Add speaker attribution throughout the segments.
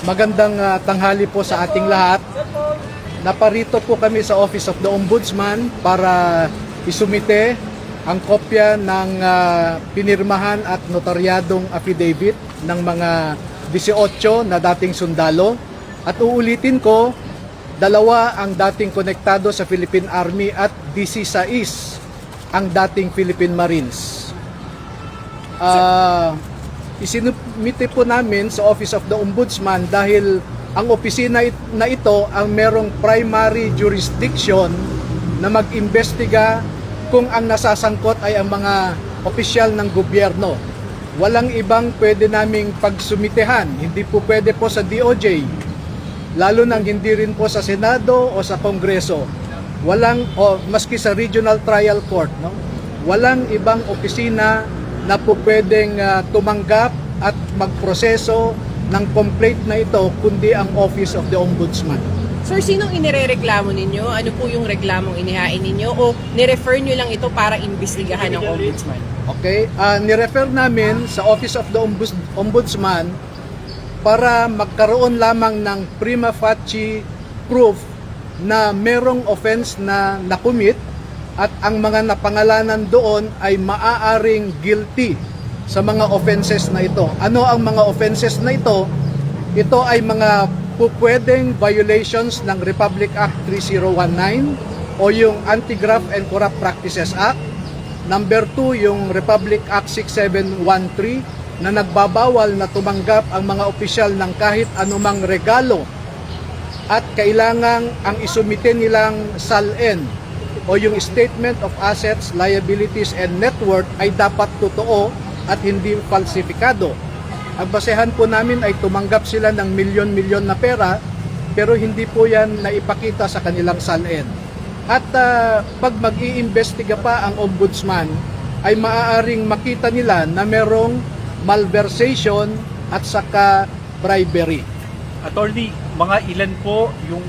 Speaker 1: Magandang tanghali po sa ating lahat. Naparito po kami sa Office of the Ombudsman para isumite ang kopya ng pinirmahan at notaryadong affidavit ng mga 18 na dating sundalo. At uulitin ko, dalawa ang dating konektado sa Philippine Army at 16 ang dating Philippine Marines. Isinumite po namin sa Office of the Ombudsman dahil ang opisina na ito ang merong primary jurisdiction na mag-imbestiga kung ang nasasangkot ay ang mga opisyal ng gobyerno. Walang ibang pwede naming pagsumitehan, hindi po pwede po sa DOJ, lalo nang hindi rin po sa Senado o sa Kongreso. Maski sa Regional Trial Court, no? Walang ibang opisina na po pwedeng tumanggap at magproseso ng complaint na ito kundi ang Office of the Ombudsman.
Speaker 2: Sir, sinong inirereklamo ninyo? Ano po yung reklamong inihain ninyo? O nirefer nyo lang ito para imbestigahan ng Ombudsman?
Speaker 1: Okay, nirefer namin sa Office of the Ombudsman para magkaroon lamang ng prima facie proof na merong offense na nakumit at ang mga napangalanan doon ay maaaring guilty sa mga offenses na ito. Ano ang mga offenses na ito? Ito ay mga pupwedeng violations ng Republic Act 3019 o yung Anti-Graft and Corrupt Practices Act. Number 2, yung Republic Act 6713 na nagbabawal na tumanggap ang mga opisyal ng kahit anumang regalo at kailangang ang isumite nilang SALN o yung Statement of Assets, Liabilities, and Net Worth ay dapat totoo at hindi falsifikado. Ang basehan po namin ay tumanggap sila ng milyon-milyon na pera pero hindi po yan naipakita sa kanilang SALN. At pag mag-iimbestiga pa ang Ombudsman ay maaaring makita nila na merong malversation at saka bribery.
Speaker 3: Attorney, mga ilan po yung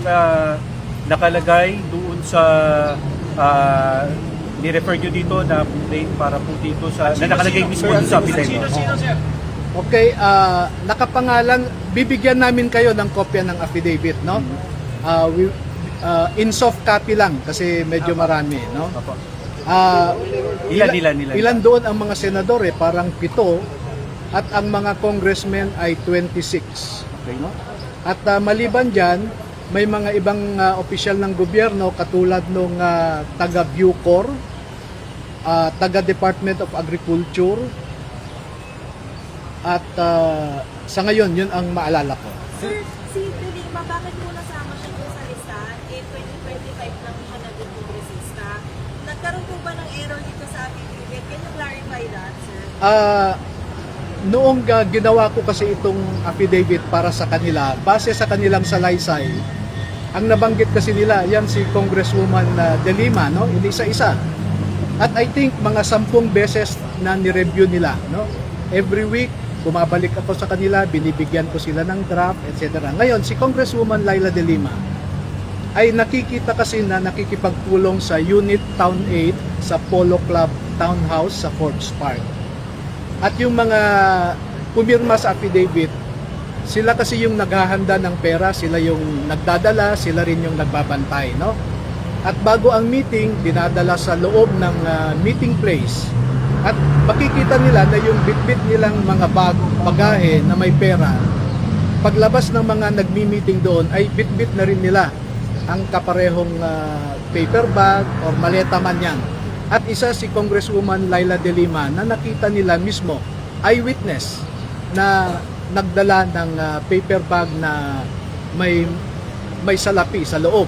Speaker 3: nakalagay doon sa ni-refer nyo dito na complaint para po dito sa na nakalagay mismo sa affidavit?
Speaker 1: Okay, nakapangalan, bibigyan namin kayo ng kopya ng affidavit, no? In soft copy lang kasi medyo marami, no? Ilan doon ang mga senador parang 7 at ang mga congressmen ay 26. Okay, no? At maliban diyan, may mga ibang opisyal ng gobyerno katulad nung taga Bucor, taga Department of Agriculture, at sa ngayon, yun ang maalala ko.
Speaker 4: Sir, si Lima, bakit mo nasama siya doon sa listahan? 2025 lang siya naging kongresista. Nagkaroon po ba ng error dito sa affidavit? Can you clarify that, sir?
Speaker 1: Noong ginawa ko kasi itong affidavit para sa kanila, base sa kanilang salaysay, ang nabanggit kasi nila, yan si Congresswoman De Lima, no? Isa-isa. At I think mga 10 beses na ni-review nila, no? Every week, bumabalik ako sa kanila, binibigyan ko sila ng draft, etc. Ngayon, si Congresswoman Laila De Lima ay nakikita kasi na nakikipagpulong sa Unit Town 8 sa Polo Club Townhouse sa Forbes Park. At yung mga pumirma sa affidavit, sila kasi yung naghahanda ng pera, sila yung nagdadala, sila rin yung nagbabantay, no? At bago ang meeting, dinadala sa loob ng meeting place. At makikita nila na yung bitbit nilang mga bagahe na may pera, paglabas ng mga nagmi-meeting doon ay bitbit na rin nila ang kaparehong paper bag or maleta man yan. At isa si Congresswoman Laila De Lima na nakita nila mismo, eyewitness, na nagdala ng paper bag na may salapi sa loob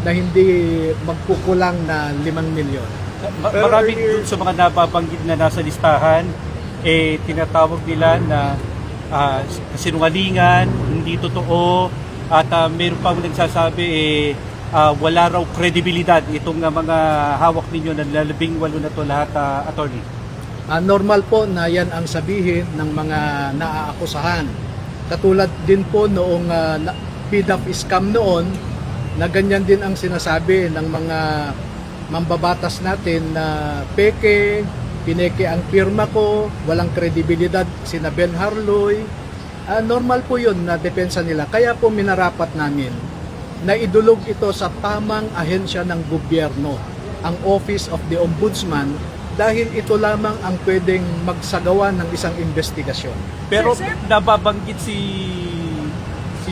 Speaker 1: na hindi magkukulang na 5 milyon.
Speaker 3: Marami dun sa mga nababanggit na nasa listahan, tinatawag nila na sinungalingan, hindi totoo, at meron pang nagsasabi wala raw kredibilidad itong mga hawak ninyo na 18 na to lahat, attorney.
Speaker 1: Normal po na yan ang sabihin ng mga naaakusahan. Katulad din po noong PDAP scam noon, na ganyan din ang sinasabi ng mga mambabatas natin na pineke ang pirma ko, walang kredibilidad sina Ben Harloy, Normal po yun na depensa nila. Kaya po minarapat namin na idulog ito sa tamang ahensya ng gobyerno, ang Office of the Ombudsman, dahil ito lamang ang pwedeng magsagawa ng isang investigasyon.
Speaker 3: Pero
Speaker 4: Sir,
Speaker 3: nababanggit si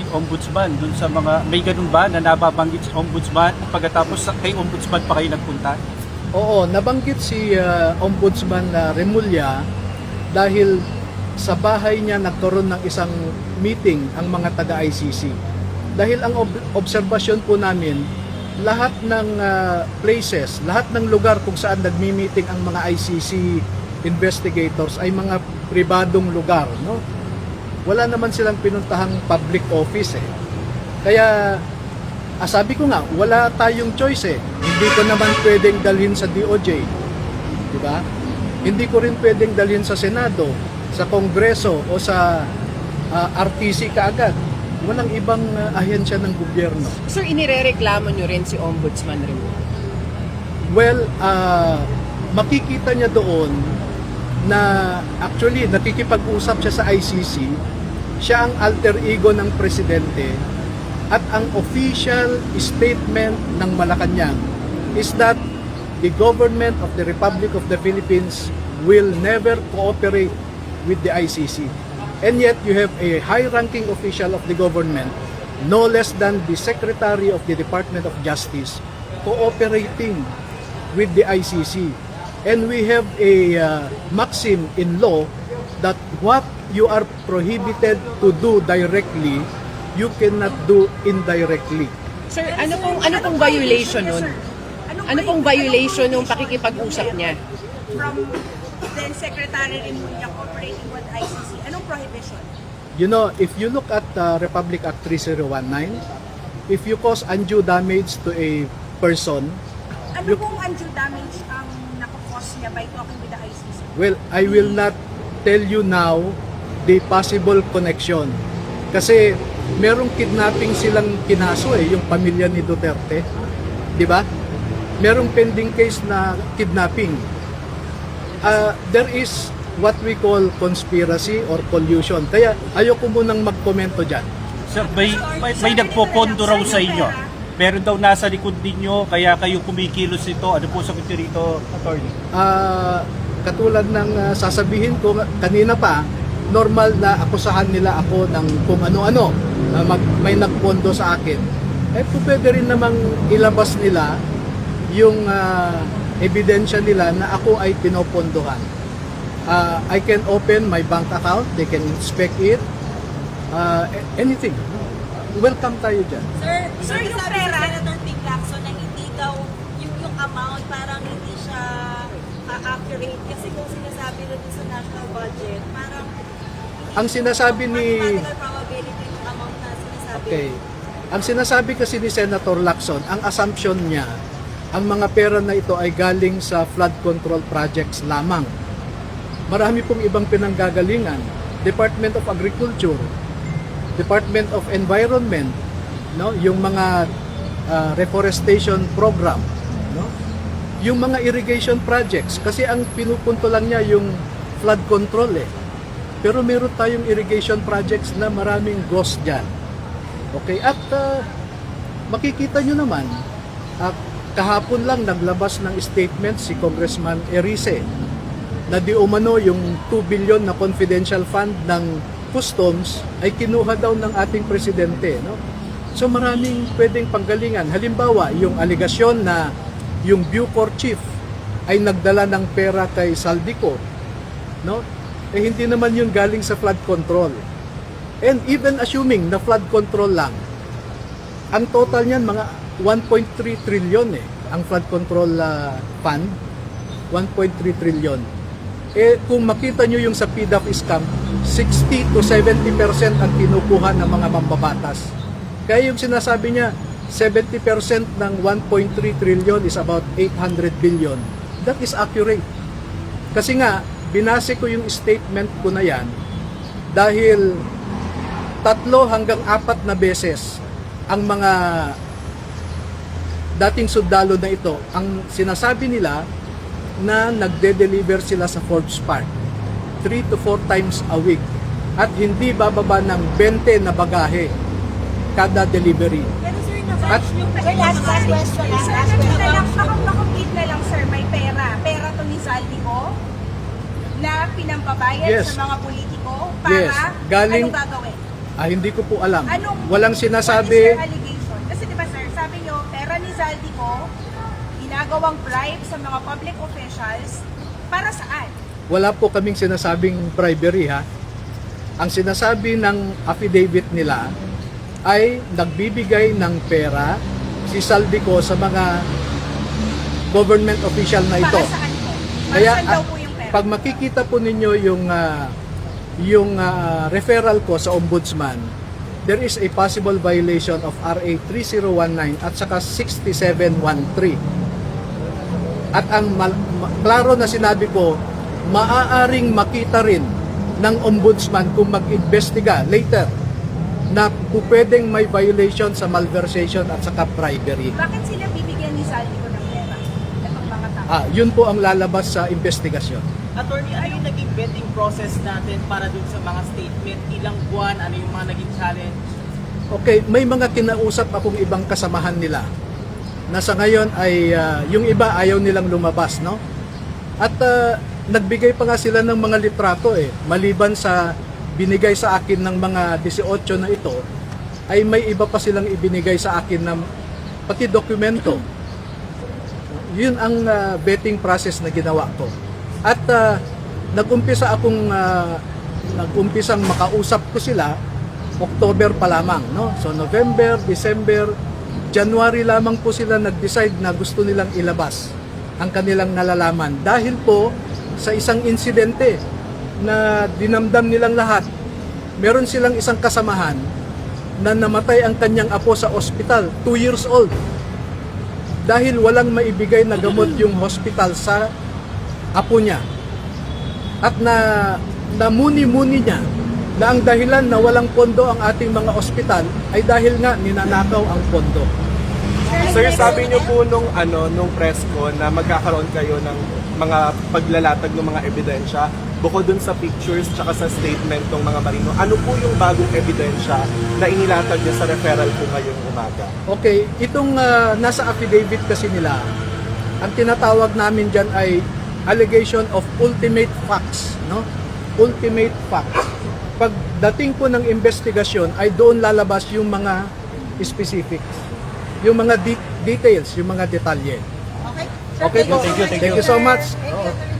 Speaker 3: Ombudsman dun sa mga, may ganun ba na nababanggit si Ombudsman pagkatapos kay Ombudsman pa kayo nagpunta?
Speaker 1: Oo, nabanggit si Ombudsman Remulla dahil sa bahay niya nagkaroon ng isang meeting ang mga taga-ICC. Dahil ang obserbasyon po namin, lahat ng places, lahat ng lugar kung saan nagmi-meeting ang mga ICC investigators ay mga pribadong lugar, no? Wala naman silang pinuntahang public office eh. Kaya sabi ko nga, wala tayong choice eh. Hindi ko naman pwedeng dalhin sa DOJ. Di ba? Hindi ko rin pwedeng dalhin sa Senado, sa Kongreso o sa RTC kaagad. Walang ibang ahensya ng gobyerno.
Speaker 2: Sir, inirereklamo nyo rin si Ombudsman Remulla?
Speaker 1: Well, makikita niya doon na actually nakikipag-usap siya sa ICC. Siya ang alter ego ng presidente at ang official statement ng Malacanang is that the government of the Republic of the Philippines will never cooperate with the ICC. And yet you have a high-ranking official of the government, no less than the Secretary of the Department of Justice, cooperating with the ICC. And we have a maxim in law that what you are prohibited to do directly, you cannot do indirectly.
Speaker 2: Sir, ano pong violation nun? Ano pong violation nung pakikipag-usap niya?
Speaker 4: From then Secretary Remulla cooperating with ICC, anong prohibition?
Speaker 1: You know, if you look at Republic Act 3019, if you cause undue damage to a person,
Speaker 4: Ano pong undue damage ang nakakos niya by talking with the ICC?
Speaker 1: well, I will not tell you now the possible connection. Kasi merong kidnapping silang kinaso yung pamilya ni Duterte. 'Di ba? Merong pending case na kidnapping. There is what we call conspiracy or collusion. Kaya ayoko munang magkomento diyan.
Speaker 3: Sir, may nagpopondo raw sa inyo. Meron daw nasa likod ninyo, kaya kayo kumikilos ito. Ano po sagot niyo rito, attorney?
Speaker 1: Katulad ng sasabihin ko kanina pa, normal na akusahan nila ako ng kung ano-ano, may nagpondo sa akin. Pwede rin namang ilabas nila yung ebidensya nila na ako ay pinopondohan. I can open my bank account, they can inspect it, anything. Welcome tayo dyan.
Speaker 4: Sir, yung pera, Senator Ping Lacson, na hindi daw yung amount, parang hindi siya accurate. Kasi kung sinasabi na sa national budget, parang
Speaker 1: Ang sinasabi ni
Speaker 4: mathematical probability yung amount na sinasabi.
Speaker 1: Okay. Ang sinasabi kasi ni Senator Lacson, ang assumption niya, ang mga pera na ito ay galing sa flood control projects lamang. Marami pong ibang pinanggagalingan. Department of Agriculture, Department of Environment, no, yung mga reforestation program, no? Yung mga irrigation projects kasi ang pinupunto lang niya yung flood control Pero meron tayong irrigation projects na maraming ghost dyan. Okay, at makikita nyo naman, kahapon lang naglabas ng statement si Congressman Erice na di umano yung 2 billion na confidential fund ng customs ay kinuha daw ng ating presidente, no? So maraming pwedeng panggalingan. Halimbawa, yung aligasyon na yung Bucor chief ay nagdala ng pera kay Saldico, no? Hindi naman yun galing sa flood control. And even assuming na flood control lang, ang total niyan mga 1.3 trillion ang flood control fund, 1.3 trillion. Kung makita nyo yung sa PDAP scam, 60 to 70% ang kinukuha ng mga mambabatas. Kaya yung sinasabi niya, 70% ng 1.3 trillion is about 800 billion. That is accurate. Kasi nga, binase ko yung statement ko na yan dahil 3 hanggang 4 na beses ang mga dating sundalo na ito, ang sinasabi nila na nagde-deliver sila sa Forbes Park 3 to 4 times a week. at hindi bababa ng 20 na bagahe kada delivery.
Speaker 4: Pero sir,
Speaker 1: At-
Speaker 4: na-batch nyo pa.
Speaker 5: Sir, last question.
Speaker 4: Sir,
Speaker 5: Last
Speaker 4: ganun
Speaker 5: question.
Speaker 4: na lang, makomplete na lang sir, may pera. Pera to ni Zaldico na pinambabayad
Speaker 1: Yes.
Speaker 4: sa mga politiko para
Speaker 1: Yes. Galing-
Speaker 4: anong gagawin?
Speaker 1: Hindi ko po alam.
Speaker 4: Anong,
Speaker 1: Walang
Speaker 4: what is
Speaker 1: sinasabi.
Speaker 4: your allegation? Kasi diba sir, sabi nyo, pera ni Zaldico, ginagawang bribe sa mga public officials, para saan?
Speaker 1: Wala po kaming sinasabing bribery ha. Ang sinasabi ng affidavit nila ay nagbibigay ng pera si Saldico sa mga government official na ito.
Speaker 4: Para saan po? Para
Speaker 1: Kaya
Speaker 4: saan daw po yung pera?
Speaker 1: pag makikita po ninyo yung referral ko sa ombudsman, there is a possible violation of RA 3019 at saka 6713. At ang klaro na sinabi ko, maaaring makita rin ng ombudsman kung mag-imbestiga later na pwedeng may violation sa malversation at saka bribery.
Speaker 4: Bakit sila bibigyan ni Zaldico ng pera? Itong mga tao.
Speaker 1: Yun po ang lalabas sa investigasyon.
Speaker 6: Attorney, ano yung naging vetting process natin para dun sa mga statement? Ilang buwan? Ano yung mga naging challenge?
Speaker 1: Okay, may mga kinausap akong ibang kasamahan nila na sa ngayon ay yung iba ayaw nilang lumabas, no? At nagbigay pa nga sila ng mga litrato maliban sa binigay sa akin ng mga 18 na ito, ay may iba pa silang ibinigay sa akin na pati dokumento. Yun ang vetting process na ginawa ko. At nag-umpisang makausap ko sila October pa lamang, no? So November, December, January lamang po sila nag-decide na gusto nilang ilabas ang kanilang nalalaman dahil po sa isang insidente na dinamdam nilang lahat. Meron silang isang kasamahan na namatay ang kanyang apo sa ospital, 2 years old. Dahil walang maibigay na gamot yung hospital sa apo niya. At namuni-muni niya na ang dahilan na walang pondo ang ating mga ospital ay dahil nga ninanakaw ang pondo.
Speaker 7: Sir, sabi niyo po nung press ko na magkakaroon kayo ng mga paglalatag ng mga ebidensya bukod dun sa pictures tsaka sa statement ng mga marino. Ano po yung bagong ebidensya na inilatag niyo sa referral po ngayong umaga?
Speaker 1: Okay, itong nasa affidavit kasi nila, ang tinatawag namin dyan ay allegation of ultimate facts, no? Ultimate facts. Pagdating po ng investigasyon ay doon lalabas yung mga specifics, yung mga details, yung mga detalye.
Speaker 4: Okay?
Speaker 1: Okay po.
Speaker 3: Thank you.
Speaker 1: Thank you so much.
Speaker 4: Thank you, attorney.